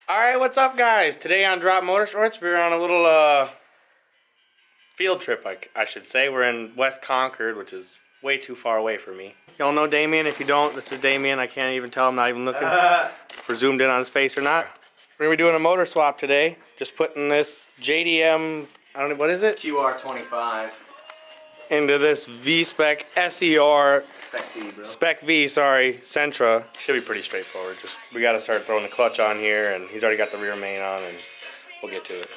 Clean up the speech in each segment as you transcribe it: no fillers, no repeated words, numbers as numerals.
Alright, what's up guys? Today on Drop Motorsports, we're on a little field trip, I should say. We're in West Concord, which is way too far away for me. Y'all know Damien? If you don't, this is Damien. I can't even tell, I'm not even looking if we're zoomed in on his face or not. We're going to be doing a motor swap today. Just putting this JDM, I don't know, what is it? QR25. Into this V-Spec SER Spec V, bro. Spec V, sorry, Sentra. Should be pretty straightforward. Just we got to start throwing the clutch on here, and he's already got the rear main on, and we'll get to it.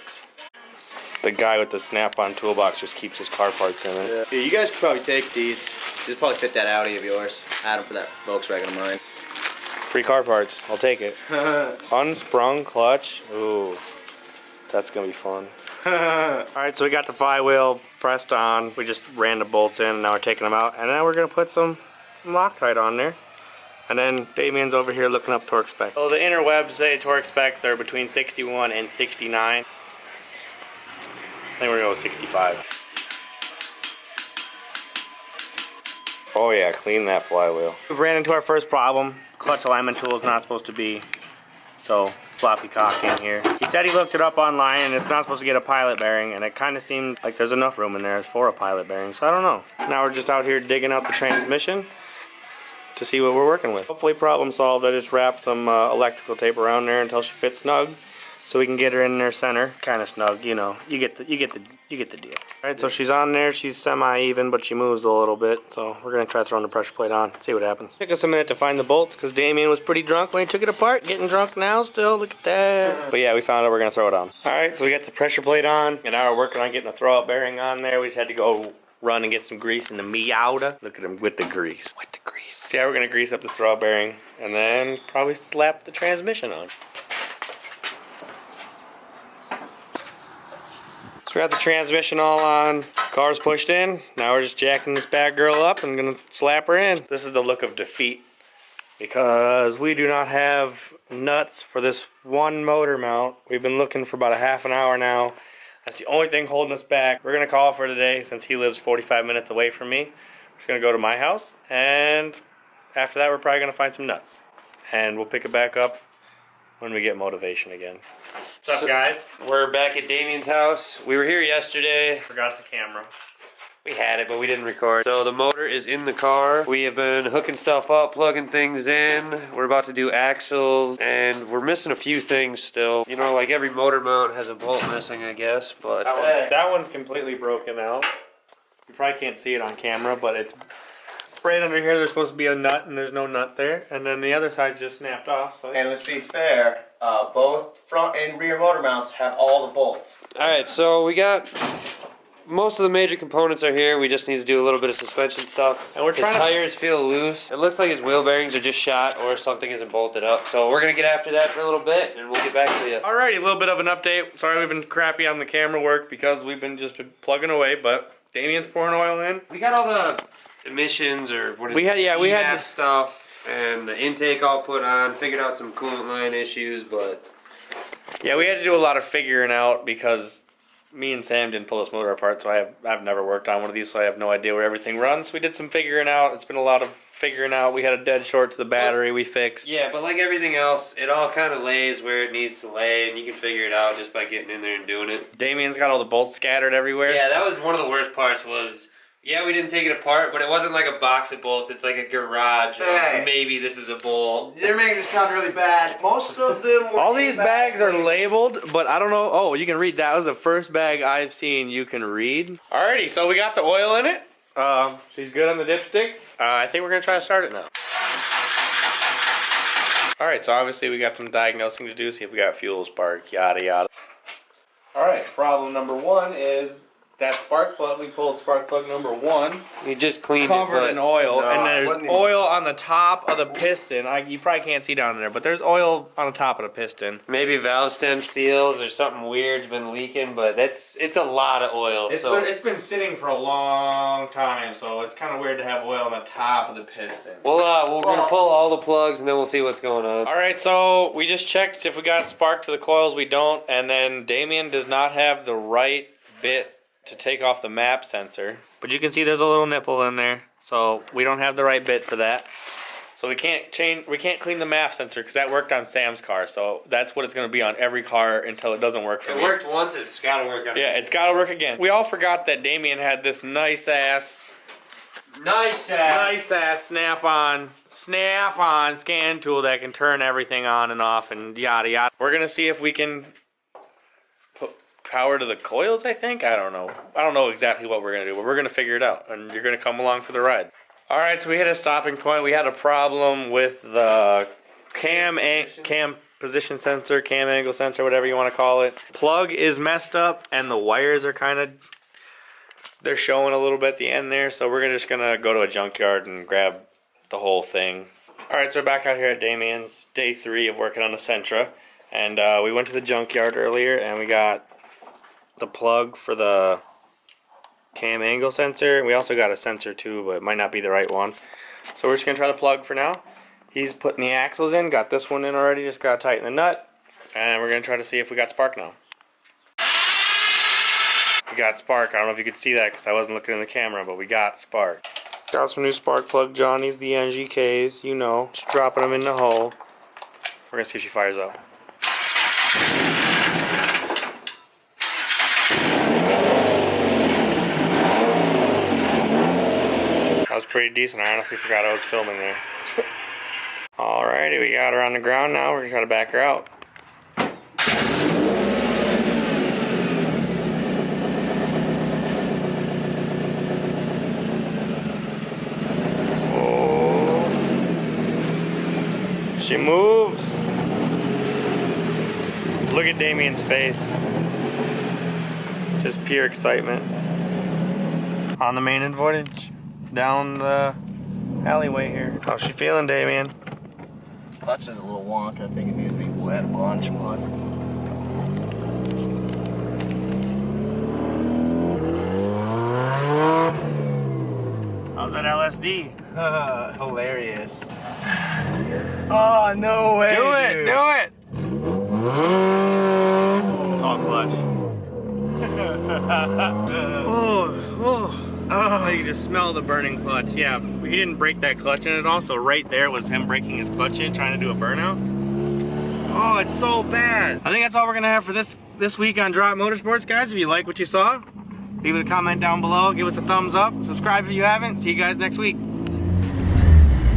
The guy with the snap-on toolbox just keeps his car parts in it. Yeah, you guys could probably take these. Just probably fit that Audi of yours. Add them for that Volkswagen of mine. Free car parts. I'll take it. Unsprung clutch. Ooh, that's gonna be fun. Alright, so we got the flywheel pressed on. We just ran the bolts in, and now we're taking them out. And now we're gonna put some Loctite on there. And then Damien's over here looking up torque specs. So the interwebs say torque specs are between 61 and 69. I think we're gonna go with 65. Oh yeah, clean that flywheel. We've ran into our first problem. Clutch alignment tool is not supposed to be so floppy cock in here. He said he looked it up online and it's not supposed to get a pilot bearing, and it kind of seemed like there's enough room in there for a pilot bearing, so I don't know. Now we're just out here digging out the transmission to see what we're working with. Hopefully problem solved. I just wrapped some electrical tape around there until she fits snug, so we can get her in there center, kind of snug. You know, you get the deal. All right, so she's on there. She's semi-even, but she moves a little bit. So we're gonna try throwing the pressure plate on, see what happens. Took us a minute to find the bolts because Damien was pretty drunk when he took it apart. Getting drunk now still. Look at that. But yeah, we found it. We're gonna throw it on. All right, so we got the pressure plate on, and now we're working on getting the throw-out bearing on there. We just had to go run and get some grease in the Miata. Look at him with the grease. With the grease. So yeah, we're gonna grease up the throw-out bearing and then probably slap the transmission on. So we got the transmission all on, car's pushed in. Now we're just jacking this bad girl up and gonna slap her in. This is the look of defeat because we do not have nuts for this one motor mount. We've been looking for about a half an hour now. That's the only thing holding us back. We're gonna call for today since he lives 45 minutes away from me. We're just gonna go to my house, and after that we're probably gonna find some nuts. And we'll pick it back up when we get motivation again. What's up, guys? We're back at Damien's house. We were here yesterday. Forgot the camera. We had it, but we didn't record. So the motor is in the car. We have been hooking stuff up, plugging things in. We're about to do axles, and we're missing a few things still. You know, like every motor mount has a bolt missing, I guess, but... That one's completely broken out. You probably can't see it on camera, but it's right under here. There's supposed to be a nut, and there's no nut there. And then the other side's just snapped off. So. And let's be fair, both front and rear motor mounts have all the bolts. Alright, so we got... most of the major components are here. We just need to do a little bit of suspension stuff. And we're trying his tires feel loose. It looks like his wheel bearings are just shot or something isn't bolted up. So we're going to get after that for a little bit and we'll get back to you. Alrighty, a little bit of an update. Sorry we've been crappy on the camera work because we've been just plugging away, but Damien's pouring oil in. We got all the emissions or what is we had the stuff and the intake all put on, figured out some coolant line issues, but yeah, we had to do a lot of figuring out because me and Sam didn't pull this motor apart, so I've never worked on one of these, so I have no idea where everything runs. We did some figuring out. It's been a lot of figuring out. We had a dead short to the battery we fixed. Yeah, but like everything else, it all kind of lays where it needs to lay, and you can figure it out just by getting in there and doing it. Damien's got all the bolts scattered everywhere. Yeah, that was one of the worst parts was, yeah, we didn't take it apart, but it wasn't like a box of bolts. It's like a garage. Hey. Maybe this is a bolt. They're making it sound really bad. Most of them were all these bags are labeled, but I don't know. Oh, you can read. That was the first bag I've seen you can read. Alrighty, so we got the oil in it. She's good on the dipstick. I think we're gonna try to start it now. Alright, so obviously we got some diagnosing to do, see if we got fuel spark, yada yada. Alright, problem number one is that spark plug. We pulled spark plug number one. You just cleaned covered it, in oil, no, and there's oil on the top of the piston. You probably can't see down there, but there's oil on the top of the piston. maybe valve stem seals or something weird's been leaking, but it's a lot of oil. It's been sitting for a long time, so it's kind of weird to have oil on the top of the piston. Well, we're gonna pull all the plugs and then we'll see what's going on. All right, so we just checked if we got spark to the coils. We don't, and then Damien does not have the right bit to take off the map sensor, but you can see there's a little nipple in there, so we don't have the right bit for that. So we can't clean the MAF sensor because that worked on Sam's car. So that's what it's going to be on every car until it doesn't work for me. It worked once, it's got to work again. Yeah, it's got to work again. We all forgot that Damien had this nice ass snap-on scan tool that can turn everything on and off and yada yada. We're going to see if we can put power to the coils, I think. I don't know. I don't know exactly what we're going to do, but we're going to figure it out. And you're going to come along for the ride. Alright, so we hit a stopping point. We had a problem with the cam position sensor, cam angle sensor, whatever you want to call it. Plug is messed up and the wires are kind of, they're showing a little bit at the end there. So we're just going to go to a junkyard and grab the whole thing. Alright, so we're back out here at Damien's, day 3 of working on the Sentra. And we went to the junkyard earlier and we got the plug for the cam angle sensor. We also got a sensor too, but it might not be the right one. So we're just gonna try the plug for now. He's putting the axles in, got this one in already, just gotta tighten the nut. And we're gonna try to see if we got spark now. We got spark. I don't know if you could see that because I wasn't looking in the camera, but we got spark. Got some new spark plug Johnnies, the NGKs, you know. Just dropping them in the hole. We're gonna see if she fires up. That was pretty decent. I honestly forgot I was filming there. Alrighty, we got her on the ground now. We're gonna try to back her out. Oh. She moves. Look at Damien's face. Just pure excitement. On the main advantage. Down the alleyway here. How's she feeling, Damien? Clutch is a little wonk. I think it needs to be wet a bunch, but how's that LSD? hilarious. Oh, no way. Do it, dude. do it. It's all clutch. Oh, you just smell the burning clutch. Yeah, he didn't break that clutch in at all, so right there was him breaking his clutch in, trying to do a burnout. Oh, it's so bad. I think that's all we're gonna have for this week on Drop Motorsports, guys. If you like what you saw, leave it a comment down below, give us a thumbs up, subscribe if you haven't. See you guys next week.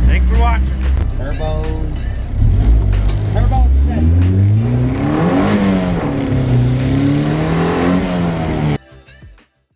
Thanks for watching. Turbo obsessed.